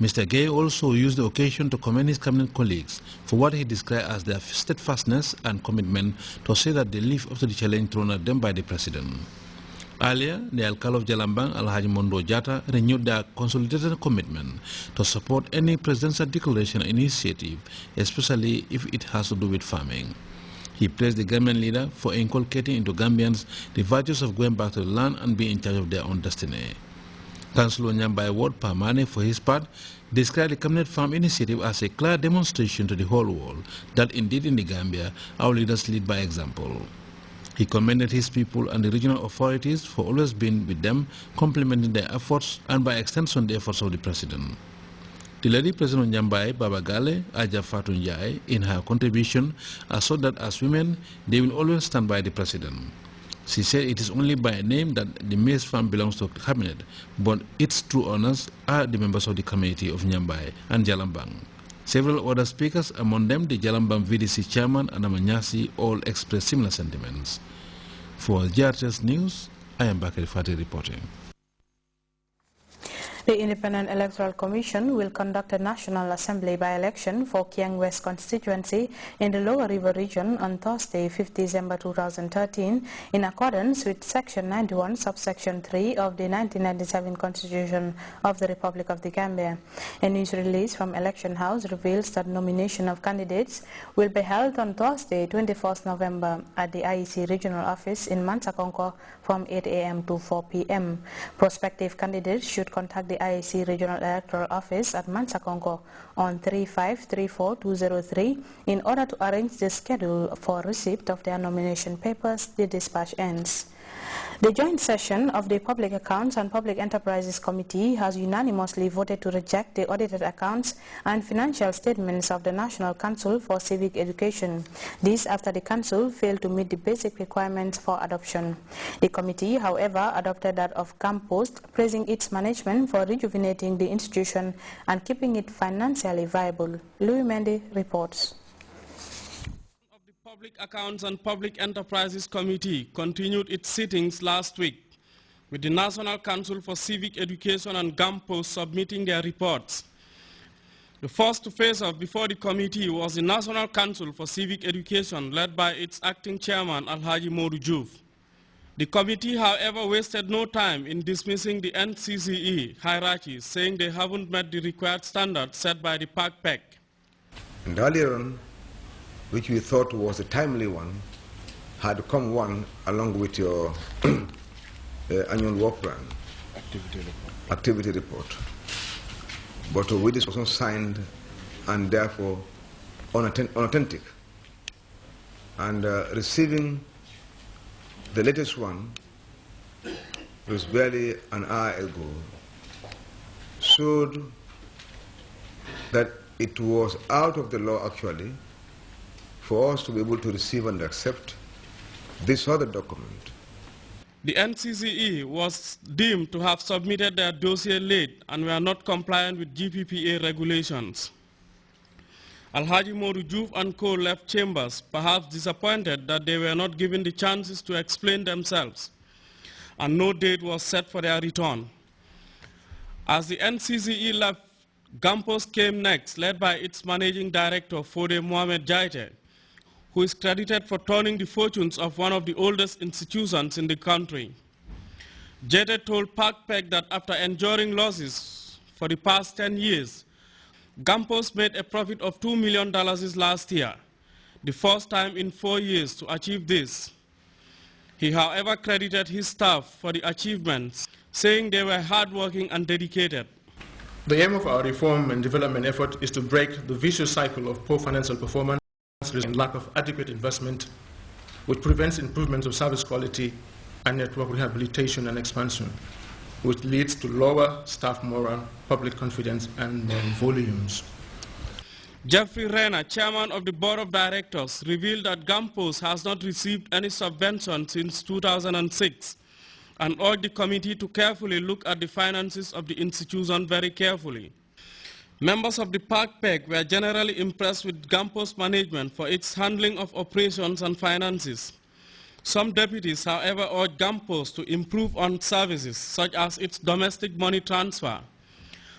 Mr. Gay also used the occasion to commend his cabinet colleagues for what he described as their steadfastness and commitment to say that they live up to the challenge thrown at them by the President. Earlier, the Alcalde of Jalambang, Alhaji Mondo Jata, renewed their consolidated commitment to support any presidential declaration initiative, especially if it has to do with farming. He praised the Gambian leader for inculcating into Gambians the virtues of going back to the land and being in charge of their own destiny. Councillor Nyambai Ward Pamane, for his part, described the Cabinet Farm Initiative as a clear demonstration to the whole world that indeed in the Gambia, our leaders lead by example. He commended his people and the regional authorities for always being with them, complementing their efforts and by extension the efforts of the President. The Lady President Nyambai Babagale Aja Fatou Njai, in her contribution, assured that as women, they will always stand by the President. She said it is only by name that the maize farm belongs to the cabinet, but its true owners are the members of the community of Nyambai and Jalambang. Several other speakers, among them the Jalambang VDC chairman Anamanyasi, all expressed similar sentiments. For Grts News, I am Bakari Fati reporting. The Independent Electoral Commission will conduct a National Assembly by-election for Kiang West constituency in the Lower River region on Thursday, 5 December 2013, in accordance with Section 91, subsection 3 of the 1997 Constitution of the Republic of the Gambia. A news release from Election House reveals that nomination of candidates will be held on Thursday, 21st November at the IEC Regional Office in Mansakonko from 8 a.m. to 4 p.m. Prospective candidates should contact the IEC Regional Electoral Office at Mansakonko on 3534-203 in order to arrange the schedule for receipt of their nomination papers. The dispatch ends. The joint session of the Public Accounts and Public Enterprises Committee has unanimously voted to reject the audited accounts and financial statements of the National Council for Civic Education. This after the Council failed to meet the basic requirements for adoption. The committee, however, adopted that of Campost, praising its management for rejuvenating the institution and keeping it financially viable. Louis Mendy reports. Public Accounts and Public Enterprises Committee continued its sittings last week, with the National Council for Civic Education and GAMPO submitting their reports. The first to face off before the committee was the National Council for Civic Education, led by its acting chairman, Alhaji Modu Juf. The committee, however, wasted no time in dismissing the NCCE hierarchy, saying they haven't met the required standards set by the PAC-PEC. And earlier on, which we thought was a timely one, had come one along with your annual work plan, activity report. But with this wasn't signed and therefore unauthentic. And receiving the latest one, was barely an hour ago, showed that it was out of the law actually for us to be able to receive and accept this other document. The NCCE was deemed to have submitted their dossier late and were not compliant with GPPA regulations. Alhaji Modu Juf and co left chambers, perhaps disappointed that they were not given the chances to explain themselves, and no date was set for their return. As the NCCE left, Gampos came next, led by its managing director, Fode Mohamed Jaite, who is credited for turning the fortunes of one of the oldest institutions in the country. Jaite told PAC-PEC that after enduring losses for the past 10 years, Gampos made a profit of $2 million last year, the first time in 4 years to achieve this. He, however, credited his staff for the achievements, saying they were hardworking and dedicated. The aim of our reform and development effort is to break the vicious cycle of poor financial performance and lack of adequate investment, which prevents improvements of service quality and network rehabilitation and expansion, which leads to lower staff morale, public confidence, and volumes. Jeffrey Rena, chairman of the board of directors, revealed that Gampos has not received any subvention since 2006 and urged the committee to carefully look at the finances of the institution very carefully. Members of the PAC-PEC were generally impressed with Gampos management for its handling of operations and finances. Some deputies, however, urged Gampos to improve on services such as its domestic money transfer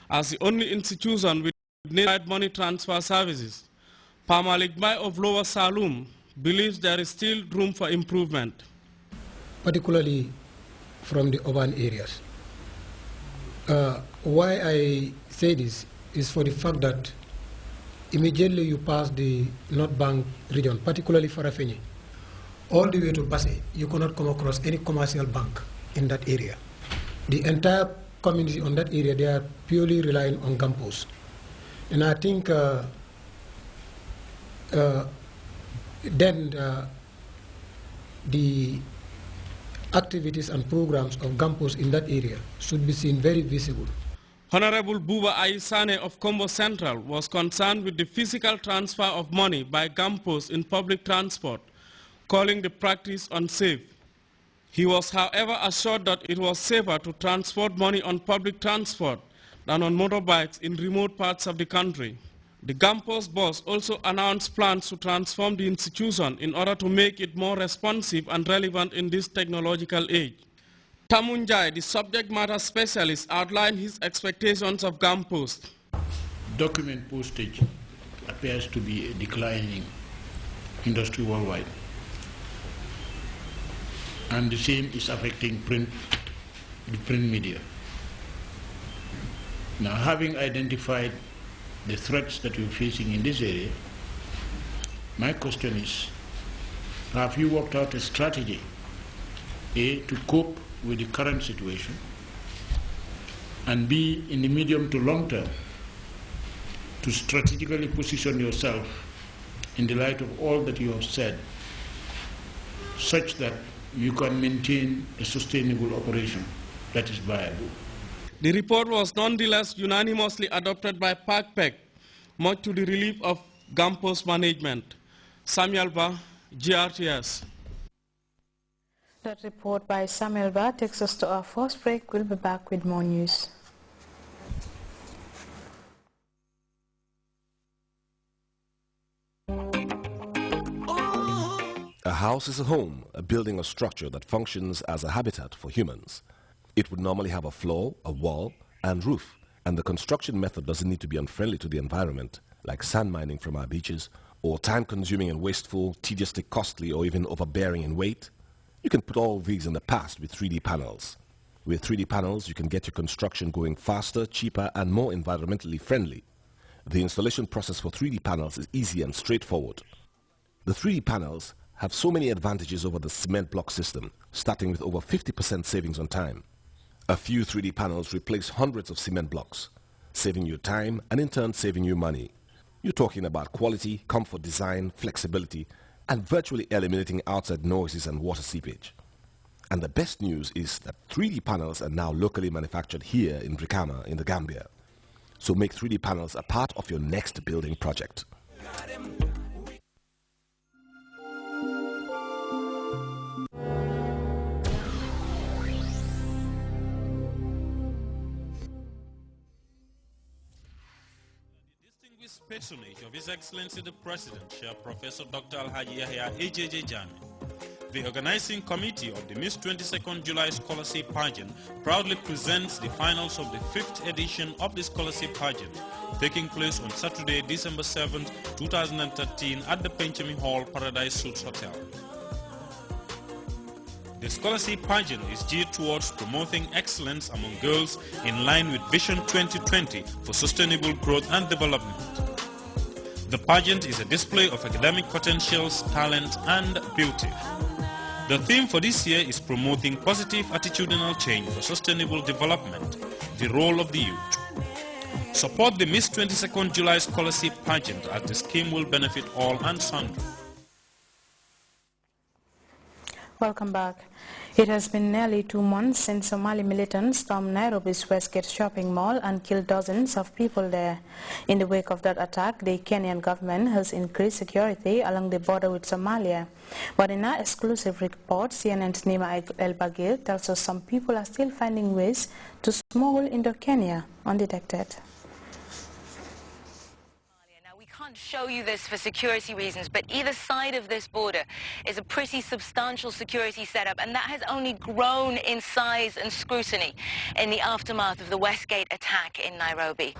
as the only institution with nationwide money transfer services. Pamalik Mai of Lower Saloum believes there is still room for improvement. Particularly from the urban areas. Why I say this is for the fact that immediately you pass the North Bank region, particularly Farafenni, all the way to Basse, you cannot come across any commercial bank in that area. The entire community on that area, they are purely relying on Gampos. And I think the activities and programs of Gampos in that area should be seen very visible. Honorable Buba Aisane of Combo Central was concerned with the physical transfer of money by Gampos in public transport, calling the practice unsafe. He was, however, assured that it was safer to transport money on public transport than on motorbikes in remote parts of the country. The Gampos boss also announced plans to transform the institution in order to make it more responsive and relevant in this technological age. Tamunjai, the subject matter specialist, outlined his expectations of Gampos. Document postage appears to be a declining industry worldwide. And the same is affecting the print media. Now, having identified the threats that we're facing in this area, my question is, have you worked out a strategy, A, to cope with the current situation, and B, in the medium to long term, to strategically position yourself in the light of all that you have said, such that you can maintain a sustainable operation that is viable? The report was nonetheless unanimously adopted by PACPEC, much to the relief of Gampos management. Samuel Ba, GRTS. That report by Samuel Ba takes us to our first break. We'll be back with more news. A house is a home, a building or structure that functions as a habitat for humans. It would normally have a floor, a wall, and roof, and the construction method doesn't need to be unfriendly to the environment, like sand mining from our beaches, or time-consuming and wasteful, tediously costly, or even overbearing in weight. You can put all these in the past with 3D panels. With 3D panels, you can get your construction going faster, cheaper, and more environmentally friendly. The installation process for 3D panels is easy and straightforward. The 3D panels have so many advantages over the cement block system, starting with over 50% savings on time. A few 3D panels replace hundreds of cement blocks, saving you time and in turn saving you money. You're talking about quality, comfort, design, flexibility, and virtually eliminating outside noises and water seepage. And the best news is that 3D panels are now locally manufactured here in Brikama in the Gambia. So make 3D panels a part of your next building project. Patronage of His Excellency the President, Professor Dr. Alhaji Yahya AJJ Jami. The organizing committee of the Miss 22nd July Scholarship Pageant proudly presents the finals of the 5th edition of the Scholarship Pageant, taking place on Saturday, December 7, 2013 at the Penchemi Hall, Paradise Suites Hotel. The Scholarship Pageant is geared towards promoting excellence among girls in line with Vision 2020 for sustainable growth and development. The pageant is a display of academic potentials, talent, and beauty. The theme for this year is promoting positive attitudinal change for sustainable development, the role of the youth. Support the Miss 22nd July Scholarship Pageant as the scheme will benefit all and sundry. Welcome back. It has been nearly 2 months since Somali militants stormed Nairobi's Westgate shopping mall and killed dozens of people there. In the wake of that attack, the Kenyan government has increased security along the border with Somalia. But in our exclusive report, CNN's Nima El-Bagir tells us some people are still finding ways to smuggle into Kenya undetected. Now, we can't can't show you this for security reasons, but either side of this border is a pretty substantial security setup, and that has only grown in size and scrutiny in the aftermath of the Westgate attack in Nairobi.